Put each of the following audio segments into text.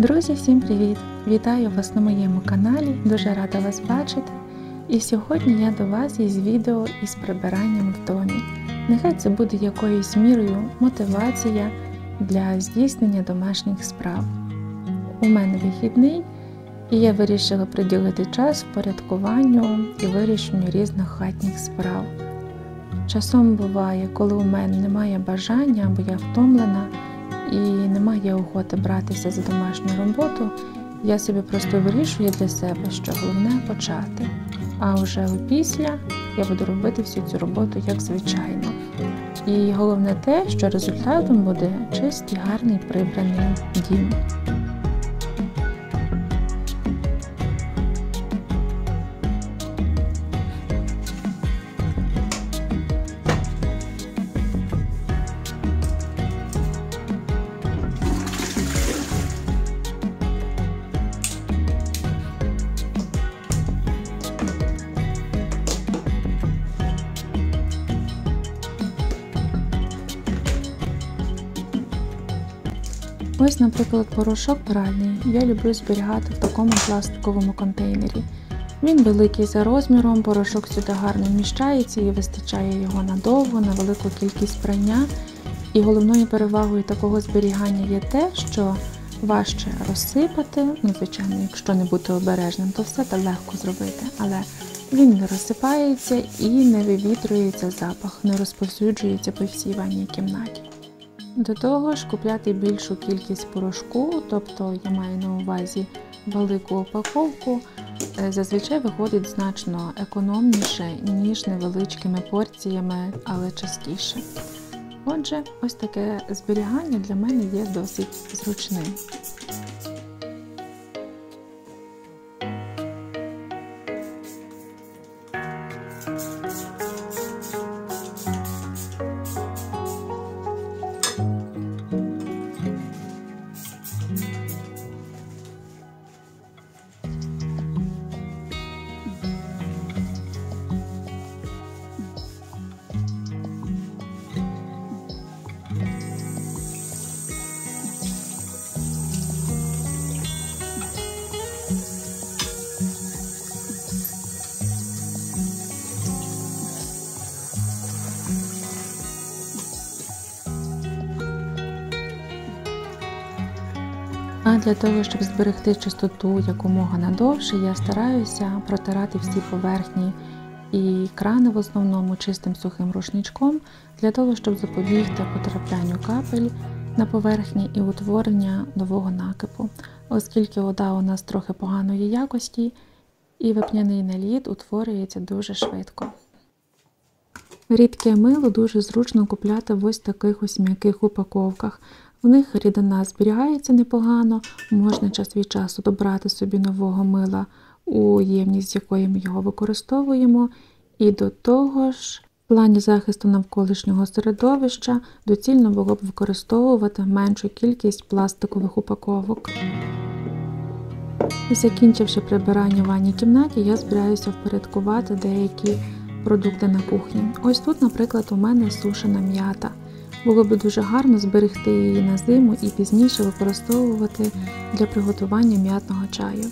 Друзі, всім привіт! Вітаю вас на моєму каналі, дуже рада вас бачити. І сьогодні я до вас із відео із прибиранням в домі. Нехай це буде якоюсь мірою мотивація для здійснення домашніх справ. У мене вихідний, і я вирішила приділити час впорядкуванню і вирішенню різних хатніх справ. Часом буває, коли у мене немає бажання або я втомлена, і немає охоти братися за домашню роботу, я собі просто вирішую для себе, що головне почати. А вже опісля я буду робити всю цю роботу як звичайно. І головне те, що результатом буде чистий, гарний, прибраний дім. Ось, наприклад, порошок пральний я люблю зберігати в такому пластиковому контейнері. Він великий за розміром, порошок сюди гарно вміщається і вистачає його надовго, на велику кількість прання. І головною перевагою такого зберігання є те, що важче розсипати, звичайно, якщо не бути обережним, то все так легко зробити, але він не розсипається і не вивітрюється запах, не розповсюджується по всій ванній кімнаті. До того ж, купляти більшу кількість порошку, тобто я маю на увазі велику упаковку, зазвичай виходить значно економніше, ніж невеличкими порціями, але частіше. Отже, ось таке зберігання для мене є досить зручним. А для того, щоб зберегти чистоту якомога надовше, я стараюся протирати всі поверхні і крани в основному чистим сухим рушничком, для того, щоб запобігти потраплянню капель на поверхні і утворення нового накипу, оскільки вода у нас трохи поганої якості і вапняний наліт утворюється дуже швидко. Рідке мило дуже зручно купляти в ось таких ось м'яких упаковках. В них рідина зберігається непогано, можна час від часу добрати собі нового мила у ємність, з якої ми його використовуємо. І до того ж, в плані захисту навколишнього середовища доцільно було б використовувати меншу кількість пластикових упаковок. Закінчивши прибирання в ванній кімнаті, я збираюся впорядкувати деякі продукти на кухні. Ось тут, наприклад, у мене сушена м'ята. Було б дуже гарно зберегти її на зиму і пізніше використовувати для приготування м'ятного чаю.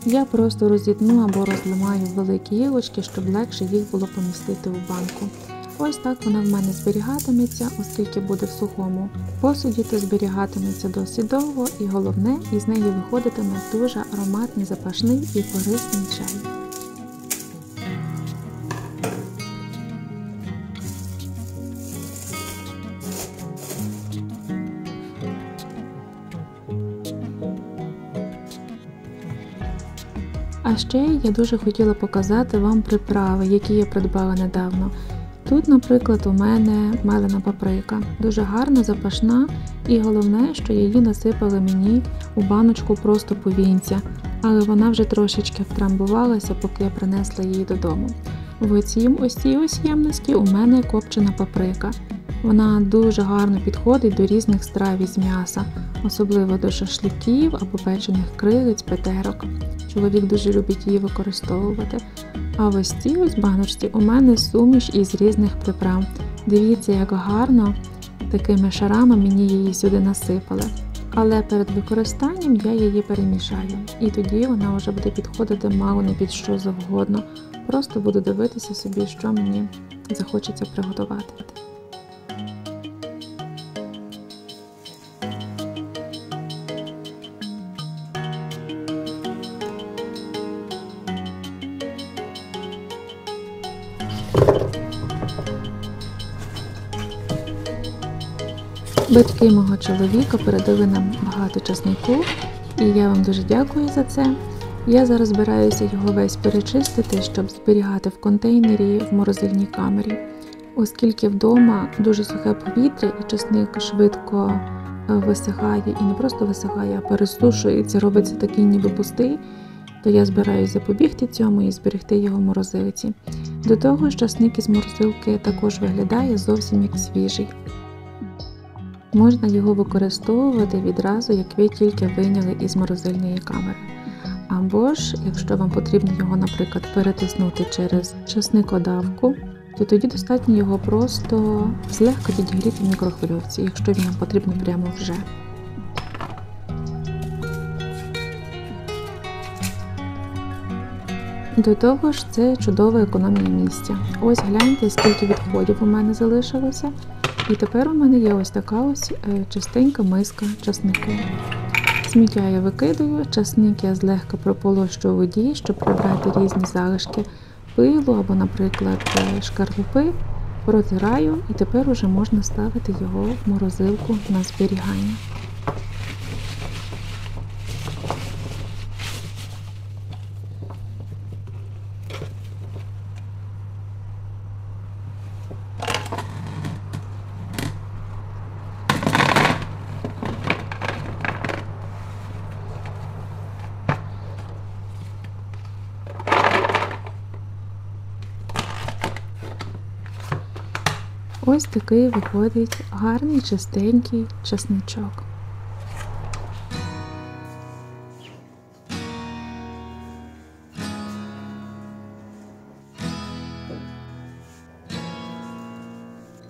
Я просто розітну або розламаю великі гілочки, щоб легше їх було помістити у банку. Ось так вона в мене зберігатиметься, оскільки буде в сухому посуді, то зберігатиметься досить довго і головне, із неї виходитиме дуже ароматний, запашний і корисний чай. А ще я дуже хотіла показати вам приправи, які я придбала недавно. Тут, наприклад, у мене мелена паприка, дуже гарна, запашна, і головне, що її насипали мені у баночку просто повінця, але вона вже трошечки втрамбувалася, поки я принесла її додому. В цій ось ємності у мене копчена паприка. Вона дуже гарно підходить до різних страв із м'яса, особливо до шашликів або печених крилиць, петерок. Чоловік дуже любить її використовувати. А в ось цій ось баночці у мене суміш із різних приправ. Дивіться, як гарно такими шарами мені її сюди насипали. але перед використанням я її перемішаю. І тоді вона вже буде підходити мало не під що завгодно. Просто буду дивитися собі, що мені захочеться приготувати. Батьки мого чоловіка передали нам багато часнику, і я вам дуже дякую за це. Я зараз збираюся його весь перечистити, щоб зберігати в контейнері в морозильній камері. Оскільки вдома дуже сухе повітря і часник швидко висихає, і не просто висихає, а пересушується, робиться такий ніби пустий, то я збираюся запобігти цьому і зберегти його в морозилці. До того ж, часник із морозилки також виглядає зовсім як свіжий. Можна його використовувати відразу, як ви тільки вийняли із морозильної камери. Або ж, якщо вам потрібно його, наприклад, перетиснути через часникодавку, то тоді достатньо його просто злегка підігріти в мікрохвильовці, якщо він нам потрібно прямо вже. До того ж, це чудова економія місця. Ось гляньте, скільки відходів у мене залишилося. І тепер у мене є ось така ось чистенька миска часнику. Сміття я викидаю, часник я злегка прополощу у воді, щоб прибрати різні залишки пилу або, наприклад, шкарлупи. Протираю і тепер уже можна ставити його в морозилку на зберігання. Ось такий виходить гарний, чистенький часничок.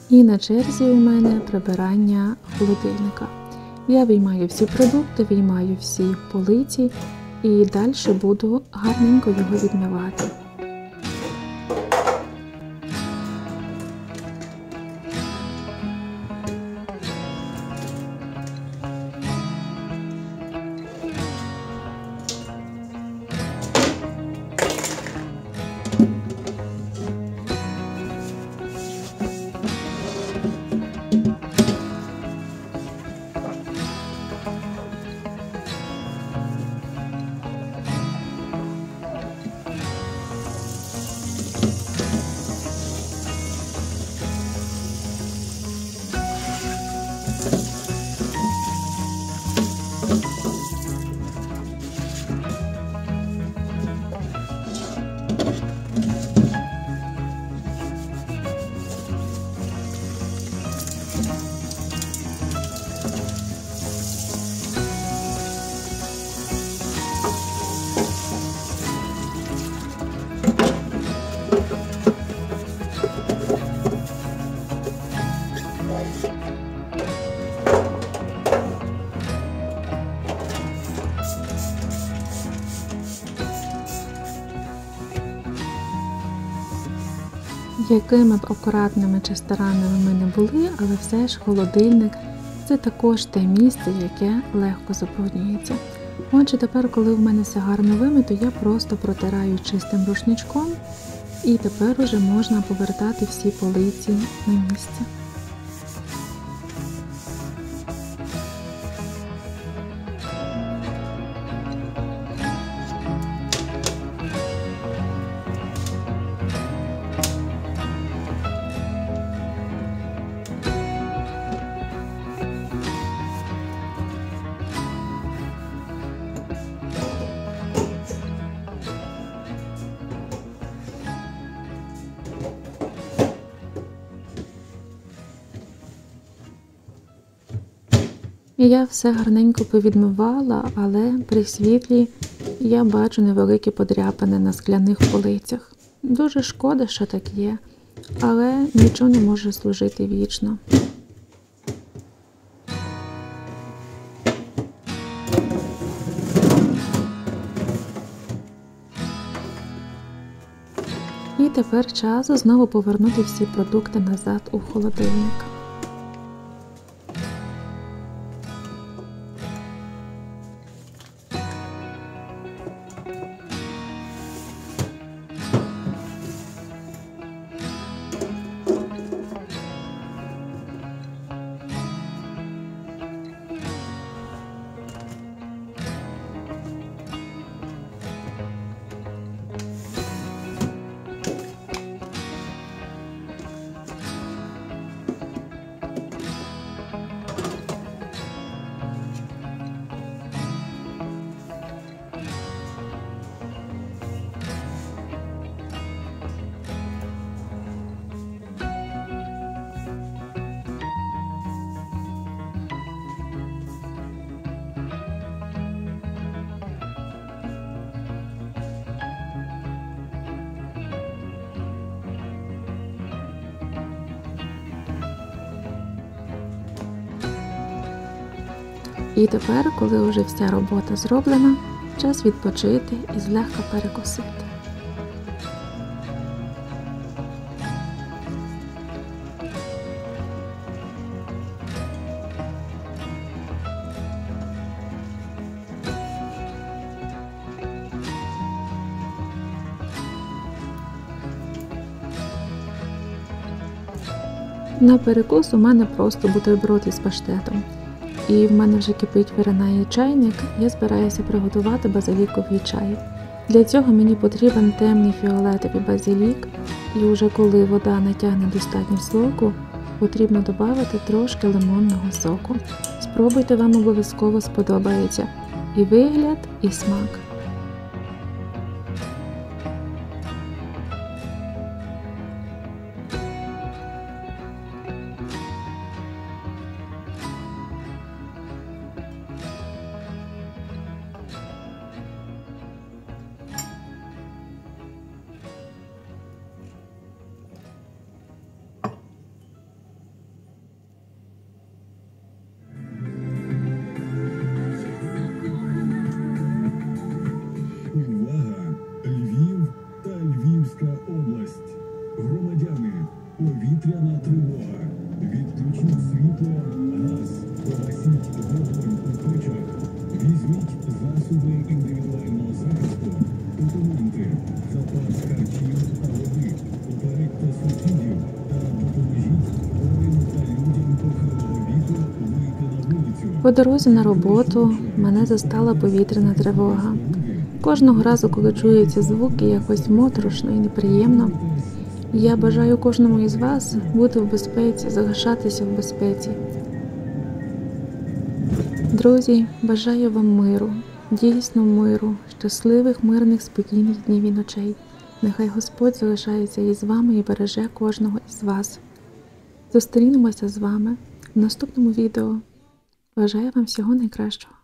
І на черзі у мене прибирання холодильника. Я виймаю всі продукти, виймаю всі полиці і далі буду гарненько його відмивати. Якими б акуратними чи старанними ми не були, але все ж холодильник – це також те місце, яке легко забруднюється. Отже, тепер, коли в мене все гарно вимито, я просто протираю чистим рушничком, і тепер уже можна повертати всі полиці на місце. І я все гарненько повідмивала, але при світлі я бачу невеликі подряпини на скляних полицях. Дуже шкода, що так є, але нічого не може служити вічно. І тепер час знову повернути всі продукти назад у холодильник. І тепер, коли вже вся робота зроблена, час відпочити і злегка перекусити. На перекус у мене просто бутерброд із паштетом. І в мене вже кипить виринає чайник, я збираюся приготувати базиліковий чай. Для цього мені потрібен темний фіолетовий базилік, і вже коли вода натягне достатньо соку, потрібно додати трошки лимонного соку. Спробуйте, вам обов'язково сподобається і вигляд, і смак. Повітряна тривога. Відключіть світло, газ, погасіть вогонь у печах. Візьміть засоби індивідуального захисту, документи, запас харчів та води, попередьте сусідів та допоможіть хворим та людям похилого віку вийти на вулицю. По дорозі на роботу мене застала повітряна тривога. Кожного разу, коли чуються звуки, якось моторошно і неприємно. Я бажаю кожному із вас бути в безпеці, залишатися в безпеці. Друзі, бажаю вам миру, дійсно миру, щасливих, мирних, спокійних днів і ночей. Нехай Господь залишається із вами і береже кожного із вас. Зустрінемося з вами в наступному відео. Бажаю вам всього найкращого.